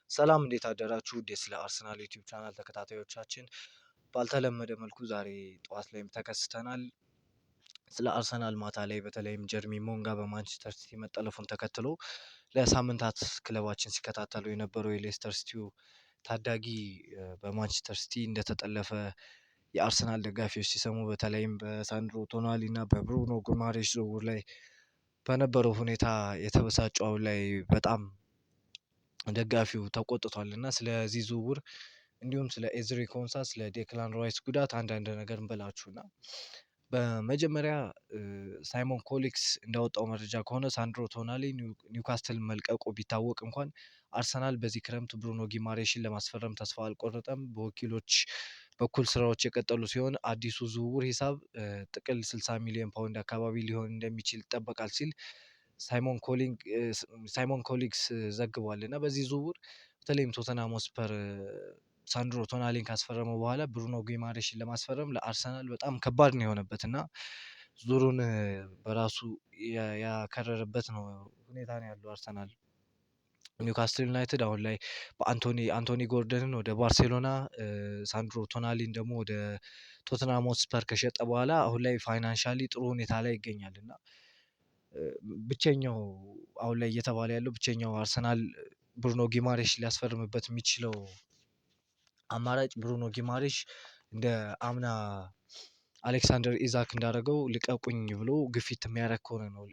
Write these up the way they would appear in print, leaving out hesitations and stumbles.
ሰላም እንዴት አደራችሁ? ውድ ስለ አርሰናል ዩቲዩብ ቻናል ተከታታዮቻችን፣ ባልተለመደ መልኩ ዛሬ ጠዋት ላይም ተከስተናል። ስለ አርሰናል ማታ ላይ በተለይም ጀርሚ ሞንጋ በማንቸስተር ሲቲ መጠለፉን ተከትሎ ለሳምንታት ክለባችን ሲከታተሉ የነበረው የሌስተር ሲቲው ታዳጊ በማንቸስተር ሲቲ እንደተጠለፈ የአርሰናል ደጋፊዎች ሲሰሙ በተለይም በሳንድሮ ቶናሊ እና በብሩኖ ጉማሬሽ ዝውውር ላይ በነበረው ሁኔታ የተበሳጨው አሁን ላይ በጣም ደጋፊው ተቆጥቷል እና ስለዚህ ዝውውር እንዲሁም ስለ ኤዝሪ ኮንሳ ስለ ዴክላን ራይስ ጉዳት አንዳንድ ነገር እንበላችሁና በመጀመሪያ ሳይሞን ኮሊክስ እንዳወጣው መረጃ ከሆነ ሳንድሮ ቶናሊ ኒውካስትል መልቀቁ ቢታወቅ እንኳን አርሰናል በዚህ ክረምት ብሩኖ ጊማሬሽን ለማስፈረም ተስፋ አልቆረጠም። በወኪሎች በኩል ስራዎች የቀጠሉ ሲሆን አዲሱ ዝውውር ሂሳብ ጥቅል 60 ሚሊዮን ፓውንድ አካባቢ ሊሆን እንደሚችል ይጠበቃል ሲል ሳይሞን ኮሊክስ ዘግቧል። እና በዚህ ዝውውር በተለይም ቶተንሃም ሆትስፐር ሳንድሮ ቶናሊን ካስፈረመው በኋላ ብሩኖ ጊማሬሽን ለማስፈረም ለአርሰናል በጣም ከባድ ነው የሆነበት እና ዙሩን በራሱ ያከረረበት ነው ሁኔታ ነው ያለው አርሰናል። ኒውካስትል ዩናይትድ አሁን ላይ አንቶኒ ጎርደንን ወደ ባርሴሎና ሳንድሮ ቶናሊን ደግሞ ወደ ቶተንሃም ሆትስፐር ከሸጠ በኋላ አሁን ላይ ፋይናንሻሊ ጥሩ ሁኔታ ላይ ይገኛል እና ብቸኛው አሁን ላይ እየተባለ ያለው ብቸኛው አርሰናል ብሩኖ ጊማሬሽ ሊያስፈርምበት የሚችለው አማራጭ ብሩኖ ጊማሬሽ እንደ አምና አሌክሳንደር ኢዛክ እንዳደረገው ልቀቁኝ ብሎ ግፊት የሚያደርግ ከሆነ ነው።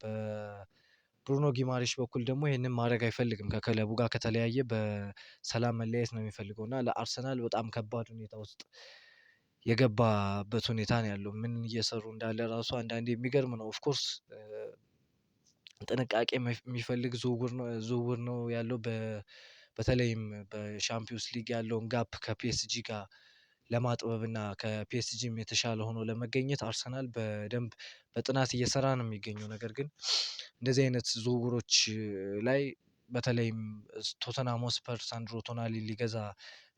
በብሩኖ ጊማሬሽ በኩል ደግሞ ይህንን ማድረግ አይፈልግም። ከክለቡ ጋር ከተለያየ በሰላም መለያየት ነው የሚፈልገው እና ለአርሰናል በጣም ከባድ ሁኔታ ውስጥ የገባበት ሁኔታ ነው ያለው። ምን እየሰሩ እንዳለ ራሱ አንዳንዴ የሚገርም ነው። ኦፍኮርስ ጥንቃቄ የሚፈልግ ዝውውር ነው ያለው። በተለይም በሻምፒዮንስ ሊግ ያለውን ጋፕ ከፒኤስጂ ጋር ለማጥበብ እና ከፒኤስጂም የተሻለ ሆኖ ለመገኘት አርሰናል በደንብ በጥናት እየሰራ ነው የሚገኘው። ነገር ግን እንደዚህ አይነት ዝውውሮች ላይ በተለይም ቶተንሃም ሆትስፐር ሳንድሮ ቶናሊ ሊገዛ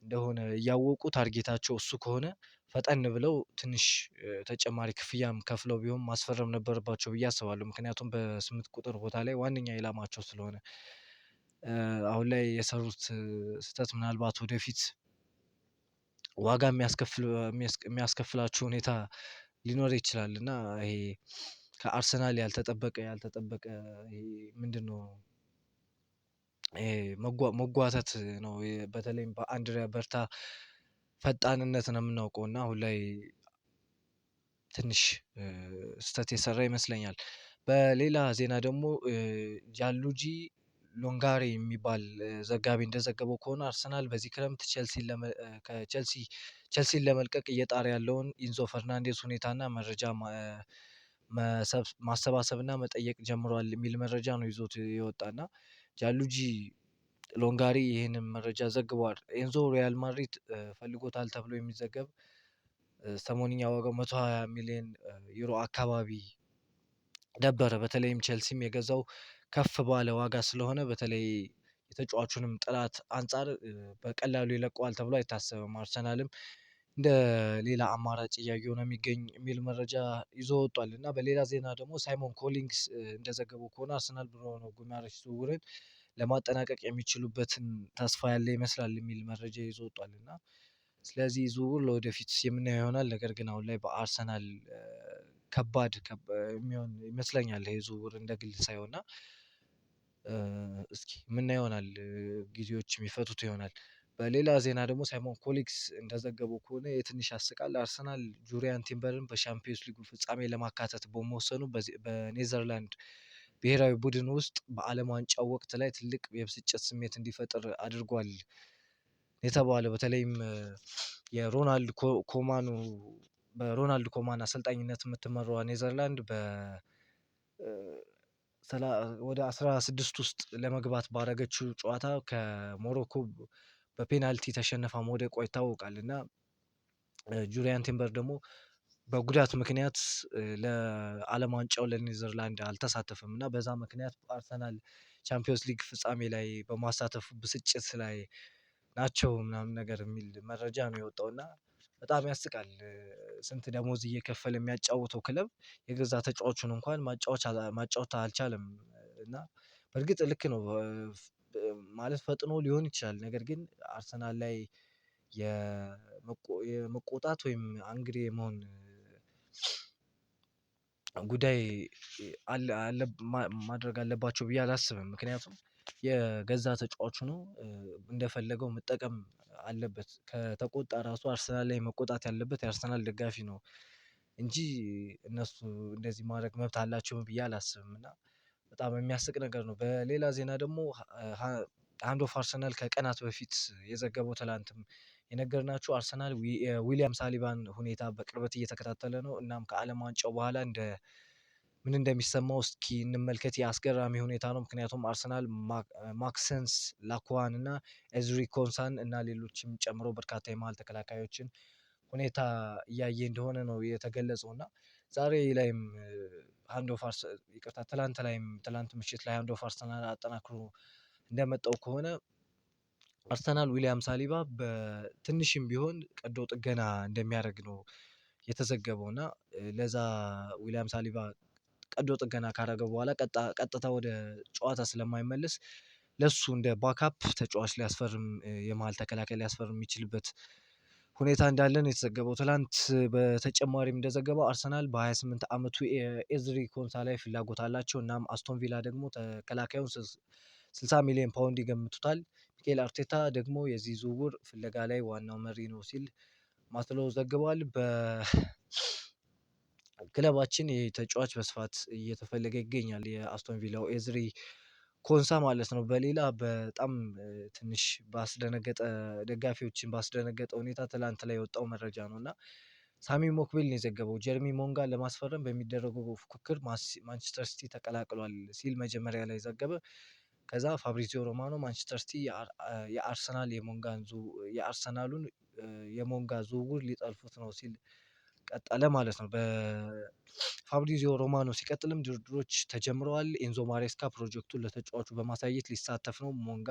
እንደሆነ እያወቁ ታርጌታቸው እሱ ከሆነ ፈጠን ብለው ትንሽ ተጨማሪ ክፍያም ከፍለው ቢሆን ማስፈረም ነበረባቸው ብዬ አስባለሁ። ምክንያቱም በ8 ቁጥር ቦታ ላይ ዋነኛ ኢላማቸው ስለሆነ አሁን ላይ የሰሩት ስህተት ምናልባት ወደፊት ዋጋ የሚያስከፍላቸው ሁኔታ ሊኖር ይችላል እና ይሄ ከአርሰናል ያልተጠበቀ ይሄ ምንድነው መጓተት ነው። በተለይም በአንድሪያ በርታ ፈጣንነት ነው የምናውቀው እና አሁን ላይ ትንሽ ስህተት የሰራ ይመስለኛል። በሌላ ዜና ደግሞ ጃንሉጂ ሎንጋሬ የሚባል ዘጋቢ እንደዘገበው ከሆነ አርሰናል በዚህ ክረምት ቸልሲን ለመልቀቅ እየጣረ ያለውን ኢንዞ ፈርናንዴስ ሁኔታና መረጃ ማሰባሰብና መጠየቅ ጀምሯል የሚል መረጃ ነው ይዞት የወጣና ጃንሉጂ ሎንጋሪ ይህንን መረጃ ዘግቧል። ኤንዞ ሪያል ማድሪድ ፈልጎታል ተብሎ የሚዘገብ ሰሞንኛ ዋጋው 120 ሚሊዮን ዩሮ አካባቢ ነበረ። በተለይም ቼልሲም የገዛው ከፍ ባለ ዋጋ ስለሆነ በተለይ የተጫዋቹንም ጥራት አንፃር በቀላሉ ይለቀዋል ተብሎ አይታሰብም። አርሰናልም እንደ ሌላ አማራጭ እያየው ነው የሚገኝ የሚል መረጃ ይዞ ወጥቷል። እና በሌላ ዜና ደግሞ ሳይሞን ኮሊንግስ እንደዘገበው ከሆነ አርሰናል ብሩኖ ጉማሬሽ ዝውውርን ለማጠናቀቅ የሚችሉበትን ተስፋ ያለ ይመስላል የሚል መረጃ ይዞ ወጥቷል። እና ስለዚህ ዝውውር ለወደፊት የምናየው ይሆናል። ነገር ግን አሁን ላይ በአርሰናል ከባድ የሚሆን ይመስለኛል ይሄ ዝውውር እንደ ግል ሳየው እና እስኪ የምናየው ይሆናል፣ ጊዜዎች የሚፈቱት ይሆናል። በሌላ ዜና ደግሞ ሳይሞን ኮሊክስ እንደዘገበው ከሆነ የትንሽ ያስቃል። አርሰናል ጁሪያን ቲምበርን በሻምፒዮንስ ሊጉ ፍጻሜ ለማካተት በመወሰኑ በኔዘርላንድ ብሔራዊ ቡድን ውስጥ በዓለም ዋንጫው ወቅት ላይ ትልቅ የብስጭት ስሜት እንዲፈጥር አድርጓል የተባለው በተለይም በሮናልድ ኮማን አሰልጣኝነት የምትመራው ኔዘርላንድ ወደ 16 ውስጥ ለመግባት ባደረገችው ጨዋታ ከሞሮኮ በፔናልቲ ተሸነፋ መውደቋ ይታወቃል እና ጁሪያን ቲምበር ደግሞ በጉዳት ምክንያት ለዓለም ዋንጫው ለኔዘርላንድ አልተሳተፈም እና በዛ ምክንያት አርሰናል ቻምፒዮንስ ሊግ ፍጻሜ ላይ በማሳተፉ ብስጭት ላይ ናቸው ምናምን ነገር የሚል መረጃ ነው የወጣው እና በጣም ያስቃል። ስንት ደሞዝ እየከፈለ የሚያጫውተው ክለብ የገዛ ተጫዋቹን እንኳን ማጫወት አልቻለም እና በእርግጥ ልክ ነው። ማለት ፈጥኖ ሊሆን ይችላል። ነገር ግን አርሰናል ላይ የመቆጣት ወይም አንግሪ የመሆን ጉዳይ ማድረግ አለባቸው ብዬ አላስብም። ምክንያቱም የገዛ ተጫዋቹ ነው እንደፈለገው መጠቀም አለበት። ከተቆጣ ራሱ አርሰናል ላይ መቆጣት ያለበት የአርሰናል ደጋፊ ነው እንጂ እነሱ እንደዚህ ማድረግ መብት አላቸው ብዬ አላስብም። እና በጣም የሚያስቅ ነገር ነው። በሌላ ዜና ደግሞ አንድ ኦፍ አርሰናል ከቀናት በፊት የዘገበው ትላንትም የነገርናችሁ አርሰናል የዊሊያም ሳሊባን ሁኔታ በቅርበት እየተከታተለ ነው። እናም ከዓለም ዋንጫው በኋላ ምን እንደሚሰማው እስኪ እንመልከት። የአስገራሚ ሁኔታ ነው። ምክንያቱም አርሰናል ማክሰንስ ላኩዋን እና ኤዝሪ ኮንሳን እና ሌሎችም ጨምሮ በርካታ የመሀል ተከላካዮችን ሁኔታ እያየ እንደሆነ ነው የተገለጸው። እና ዛሬ ላይም ትላንት ምሽት ላይ አንድ ኦፍ አርሰናል አጠናክሮ እንደመጣው ከሆነ አርሰናል ዊሊያም ሳሊባ በትንሽም ቢሆን ቀዶ ጥገና እንደሚያደርግ ነው የተዘገበው። እና ለዛ ዊሊያም ሳሊባ ቀዶ ጥገና ካደረገ በኋላ ቀጥታ ወደ ጨዋታ ስለማይመለስ ለሱ እንደ ባካፕ ተጫዋች ሊያስፈርም የመሀል ተከላካይ ሊያስፈርም የሚችልበት ሁኔታ እንዳለ ነው የተዘገበው። ትላንት በተጨማሪም እንደዘገበው አርሰናል በ28 ዓመቱ ኤዝሪ ኮንሳ ላይ ፍላጎት አላቸው። እናም አስቶን ቪላ ደግሞ ተከላካዩን 60 ሚሊዮን ፓውንድ ይገምቱታል። ሚኬል አርቴታ ደግሞ የዚህ ዝውውር ፍለጋ ላይ ዋናው መሪ ነው ሲል ማስለው ዘግቧል። በክለባችን ይህ ተጫዋች በስፋት እየተፈለገ ይገኛል። የአስቶን ቪላው ኤዝሪ ኮንሳ ማለት ነው። በሌላ በጣም ትንሽ ደጋፊዎችን ባስደነገጠ ሁኔታ ትላንት ላይ የወጣው መረጃ ነው እና ሳሚ ሞክቤል ነው የዘገበው። ጀርሚ ሞንጋን ለማስፈረም በሚደረገው ፉክክር ማንቸስተር ሲቲ ተቀላቅሏል ሲል መጀመሪያ ላይ ዘገበ። ከዛ ፋብሪዚዮ ሮማኖ ማንቸስተር ሲቲ የአርሰናሉን የሞንጋ ዝውውር ሊጠልፉት ነው ሲል ቀጠለ ማለት ነው። በፋብሪዚዮ ሮማኖ ሲቀጥልም ድርድሮች ተጀምረዋል። ኤንዞ ማሬስካ ፕሮጀክቱን ለተጫዋቹ በማሳየት ሊሳተፍ ነው። ሞንጋ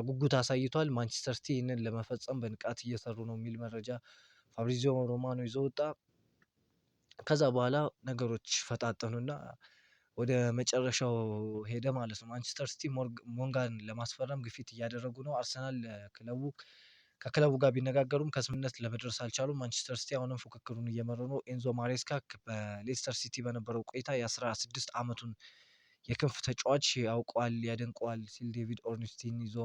ጉጉት አሳይቷል። ማንቸስተር ሲቲ ይህንን ለመፈጸም በንቃት እየሰሩ ነው የሚል መረጃ ፋብሪዚዮ ሮማኖ ይዞ ወጣ። ከዛ በኋላ ነገሮች ፈጣጠኑና ወደ መጨረሻው ሄደ ማለት ነው። ማንቸስተር ሲቲ ሞንጋን ለማስፈረም ግፊት እያደረጉ ነው። አርሰናል ከክለቡ ጋር ቢነጋገሩም ከስምምነት ለመድረስ አልቻሉም። ማንቸስተር ሲቲ አሁንም ፉክክሩን እየመሩ ነው። ኤንዞ ማሬስካ በሌስተር ሲቲ በነበረው ቆይታ የ16 ዓመቱን የክንፍ ተጫዋች ያውቀዋል፣ ያደንቀዋል ሲል ዴቪድ ኦርንስቲን ይዞ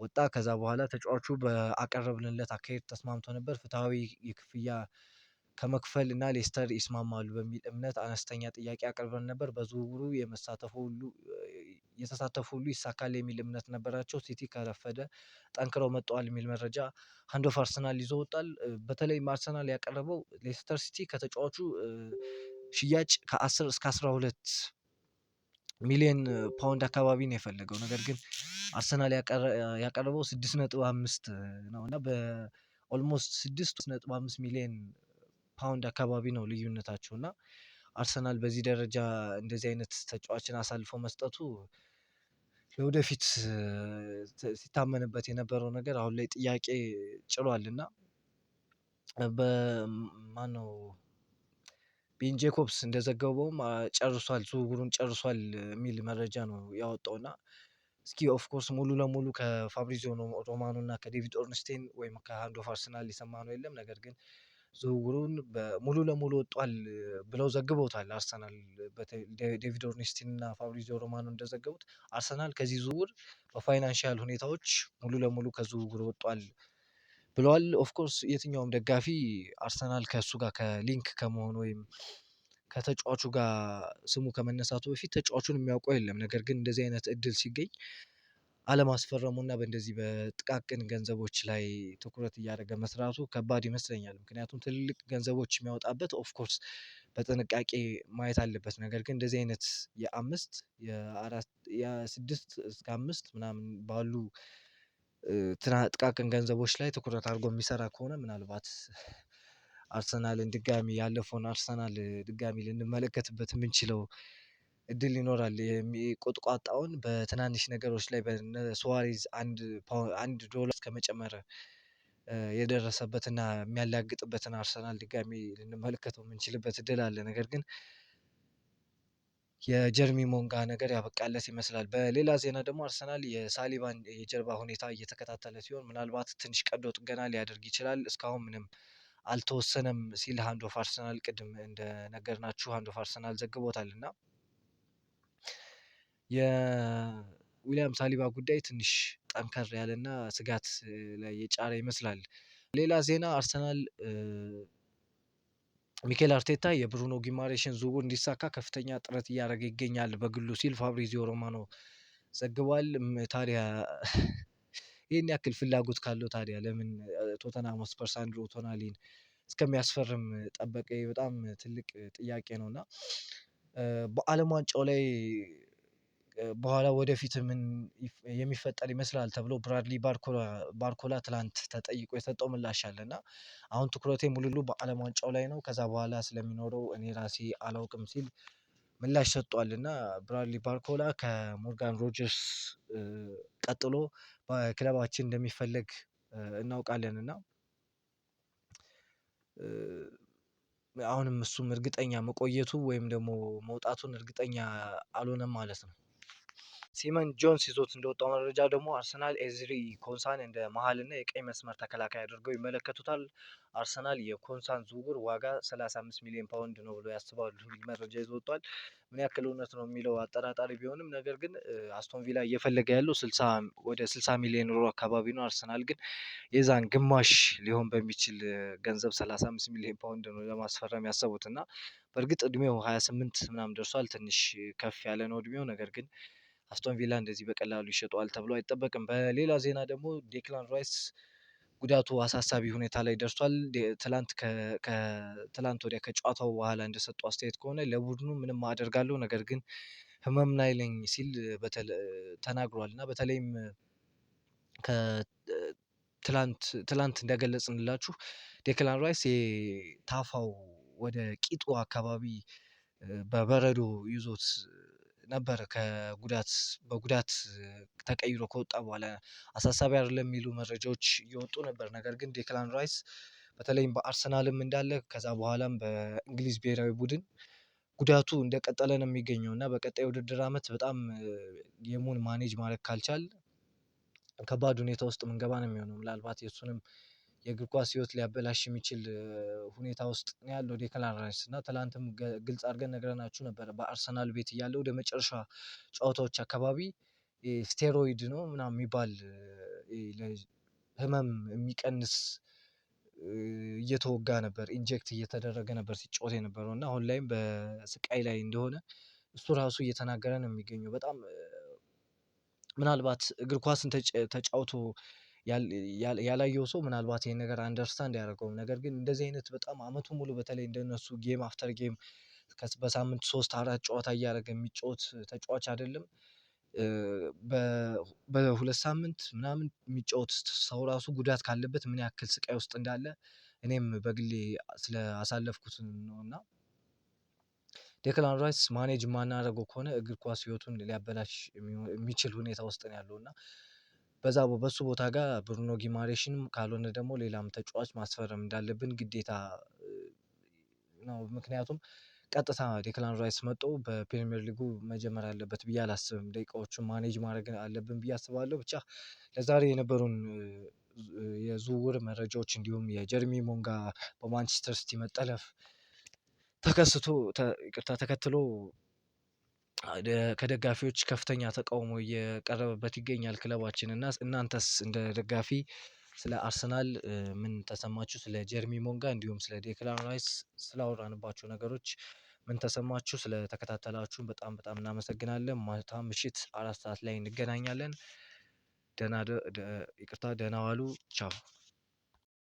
ወጣ። ከዛ በኋላ ተጫዋቹ በአቀረብንለት አካሄድ ተስማምቶ ነበር። ፍትሐዊ የክፍያ ከመክፈል እና ሌስተር ይስማማሉ በሚል እምነት አነስተኛ ጥያቄ አቅርበን ነበር። በዝውውሩ የተሳተፉ ሁሉ ይሳካል የሚል እምነት ነበራቸው። ሲቲ ከረፈደ ጠንክረው መጥተዋል የሚል መረጃ አንድ ኦፍ አርሰናል ይዞ ወጣል። በተለይም አርሰናል ያቀረበው ሌስተር ሲቲ ከተጫዋቹ ሽያጭ ከ10 እስከ 12 ሚሊዮን ፓውንድ አካባቢ ነው የፈለገው። ነገር ግን አርሰናል ያቀረበው 6.5 ነው እና በኦልሞስት 6.5 ሚሊዮን ፓውንድ አካባቢ ነው ልዩነታቸው። እና አርሰናል በዚህ ደረጃ እንደዚህ አይነት ተጫዋችን አሳልፎ መስጠቱ ለወደፊት ሲታመንበት የነበረው ነገር አሁን ላይ ጥያቄ ጭሯል። እና በማነው ቤን ጄኮብስ እንደዘገበውም ዝውውሩን ጨርሷል የሚል መረጃ ነው ያወጣው። እና እስኪ ኦፍኮርስ ሙሉ ለሙሉ ከፋብሪዚዮ ሮማኖ እና ከዴቪድ ኦርንስቴን ወይም ከሃንድ ኦፍ አርሰናል የሰማነው የለም። ነገር ግን ዝውውሩን ሙሉ ለሙሉ ወጧል ብለው ዘግበውታል። አርሰናል ዴቪድ ኦርንስቲን እና ፋብሪዚዮ ሮማኖ እንደዘገቡት አርሰናል ከዚህ ዝውውር በፋይናንሻል ሁኔታዎች ሙሉ ለሙሉ ከዝውውር ወጧል ብለዋል። ኦፍኮርስ የትኛውም ደጋፊ አርሰናል ከእሱ ጋር ከሊንክ ከመሆኑ ወይም ከተጫዋቹ ጋር ስሙ ከመነሳቱ በፊት ተጫዋቹን የሚያውቀው የለም። ነገር ግን እንደዚህ አይነት እድል ሲገኝ አለማስፈረሙና በእንደዚህ በጥቃቅን ገንዘቦች ላይ ትኩረት እያደረገ መስራቱ ከባድ ይመስለኛል። ምክንያቱም ትልልቅ ገንዘቦች የሚያወጣበት ኦፍኮርስ በጥንቃቄ ማየት አለበት። ነገር ግን እንደዚህ አይነት የስድስት እስከ አምስት ምናምን ባሉ ጥቃቅን ገንዘቦች ላይ ትኩረት አድርጎ የሚሰራ ከሆነ ምናልባት አርሰናልን ያለፈውን አርሰናል ድጋሚ ልንመለከትበት የምንችለው እድል ይኖራል። የሚቆጥቋጣውን በትናንሽ ነገሮች ላይ በሱዋሬዝ $1 እስከመጨመር የደረሰበትና የሚያላግጥበትን አርሰናል ድጋሚ ልንመለከተው የምንችልበት እድል አለ። ነገር ግን የጀርሚ ሞንጋ ነገር ያበቃለት ይመስላል። በሌላ ዜና ደግሞ አርሰናል የሳሊባን የጀርባ ሁኔታ እየተከታተለ ሲሆን ምናልባት ትንሽ ቀዶ ጥገና ሊያደርግ ይችላል። እስካሁን ምንም አልተወሰነም ሲል ሃንድ ኦፍ አርሰናል ቅድም እንደነገርናችሁ ሃንድ ኦፍ አርሰናል ዘግቦታል እና የዊሊያም ሳሊባ ጉዳይ ትንሽ ጠንከር ያለና ስጋት ላይ የጫረ ይመስላል። ሌላ ዜና አርሰናል ሚኬል አርቴታ የብሩኖ ጊማሬሽን ዝውውር እንዲሳካ ከፍተኛ ጥረት እያደረገ ይገኛል በግሉ ሲል ፋብሪዚዮ ሮማኖ ዘግቧል። ታዲያ ይህን ያክል ፍላጎት ካለው ታዲያ ለምን ቶተንሃም ስፐርስ አንድሮ ቶናሊን እስከሚያስፈርም ጠበቀ? በጣም ትልቅ ጥያቄ ነው እና በዓለም ዋንጫው ላይ በኋላ ወደፊት ምን የሚፈጠር ይመስላል ተብሎ ብራድሊ ባርኮላ ትላንት ተጠይቆ የሰጠው ምላሽ አለ እና አሁን ትኩረቴ ሙሉ በዓለም ዋንጫው ላይ ነው፣ ከዛ በኋላ ስለሚኖረው እኔ ራሴ አላውቅም ሲል ምላሽ ሰጥቷል እና ብራድሊ ባርኮላ ከሞርጋን ሮጀርስ ቀጥሎ በክለባችን እንደሚፈለግ እናውቃለን እና አሁንም እሱም እርግጠኛ መቆየቱ ወይም ደግሞ መውጣቱን እርግጠኛ አልሆነም ማለት ነው። ሲመን ጆንስ ይዞት እንደወጣው መረጃ ደግሞ አርሰናል ኤዝሪ ኮንሳን እንደ መሀልና የቀኝ መስመር ተከላካይ አድርገው ይመለከቱታል። አርሰናል የኮንሳን ዝውውር ዋጋ 35 ሚሊዮን ፓውንድ ነው ብሎ ያስባሉ የሚል መረጃ ይዞ ወጥቷል። ምን ያክል እውነት ነው የሚለው አጠራጣሪ ቢሆንም ነገር ግን አስቶን ቪላ እየፈለገ ያለው ወደ 60 ሚሊዮን ዩሮ አካባቢ ነው። አርሰናል ግን የዛን ግማሽ ሊሆን በሚችል ገንዘብ 35 ሚሊዮን ፓውንድ ነው ለማስፈረም ያሰቡት እና በእርግጥ እድሜው 28 ምናምን ደርሷል። ትንሽ ከፍ ያለ ነው እድሜው። ነገር ግን አስቶን ቪላ እንደዚህ በቀላሉ ይሸጠዋል ተብሎ አይጠበቅም። በሌላ ዜና ደግሞ ዴክላን ራይስ ጉዳቱ አሳሳቢ ሁኔታ ላይ ደርሷል። ከትላንት ወዲያ ከጨዋታው በኋላ እንደሰጡ አስተያየት ከሆነ ለቡድኑ ምንም አደርጋለሁ ነገር ግን ህመም ላይ ነኝ ሲል ተናግሯል እና በተለይም ትላንት እንደገለጽንላችሁ ዴክላን ራይስ የታፋው ወደ ቂጡ አካባቢ በበረዶ ይዞት ነበር በጉዳት ተቀይሮ ከወጣ በኋላ አሳሳቢ አይደለም የሚሉ መረጃዎች እየወጡ ነበር። ነገር ግን ዴክላን ራይስ በተለይም በአርሰናልም እንዳለ ከዛ በኋላም በእንግሊዝ ብሔራዊ ቡድን ጉዳቱ እንደቀጠለ ነው የሚገኘው እና በቀጣይ ውድድር አመት በጣም ጌሙን ማኔጅ ማድረግ ካልቻል ከባድ ሁኔታ ውስጥ ምንገባ ነው የሚሆነው። ምናልባት የእሱንም የእግር ኳስ ህይወት ሊያበላሽ የሚችል ሁኔታ ውስጥ ነው ያለው ዴክላን ራይስ እና ትላንትም ግልጽ አድርገን ነግረናችሁ ነበረ። በአርሰናል ቤት እያለ ወደ መጨረሻ ጨዋታዎች አካባቢ ስቴሮይድ ነው ምናምን የሚባል ህመም የሚቀንስ እየተወጋ ነበር፣ ኢንጀክት እየተደረገ ነበር ሲጫወት የነበረው እና አሁን ላይም በስቃይ ላይ እንደሆነ እሱ ራሱ እየተናገረ ነው የሚገኘው። በጣም ምናልባት እግር ኳስን ተጫውቶ ያላየው ሰው ምናልባት ይሄን ነገር አንደርስታንድ አያደርገውም። ነገር ግን እንደዚህ አይነት በጣም አመቱን ሙሉ በተለይ እንደነሱ ጌም አፍተር ጌም በሳምንት 3-4 ጨዋታ እያደረገ የሚጫወት ተጫዋች አይደለም። በሁለት ሳምንት ምናምን የሚጫወት ሰው ራሱ ጉዳት ካለበት ምን ያክል ስቃይ ውስጥ እንዳለ እኔም በግሌ ስላሳለፍኩት ነው እና ዴክላን ራይስ ማኔጅ የማናደርገው ከሆነ እግር ኳስ ህይወቱን ሊያበላሽ የሚችል ሁኔታ ውስጥ ነው ያለው እና በሱ ቦታ ጋር ብሩኖ ጊማሬሽንም ካልሆነ ደግሞ ሌላም ተጫዋች ማስፈረም እንዳለብን ግዴታ ነው። ምክንያቱም ቀጥታ ዴክላን ራይስ መጥቶ በፕሪሚየር ሊጉ መጀመር አለበት ብዬ አላስብም። ደቂቃዎቹን ማኔጅ ማድረግ አለብን ብዬ አስባለሁ። ብቻ ለዛሬ የነበሩን የዝውውር መረጃዎች እንዲሁም የጀርሚ ሞንጋ በማንቸስተር ሲቲ መጠለፍ ተከትሎ ከደጋፊዎች ከፍተኛ ተቃውሞ እየቀረበበት ይገኛል ክለባችን እና እናንተስ እንደ ደጋፊ ስለ አርሰናል ምን ተሰማችሁ? ስለ ጀርሚ ሞንጋ እንዲሁም ስለ ዴክላን ራይስ ስላወራንባቸው ነገሮች ምን ተሰማችሁ? ስለተከታተላችሁን በጣም እናመሰግናለን። ማታ ምሽት 4 ሰዓት ላይ እንገናኛለን። ደህና ዋሉ። ቻው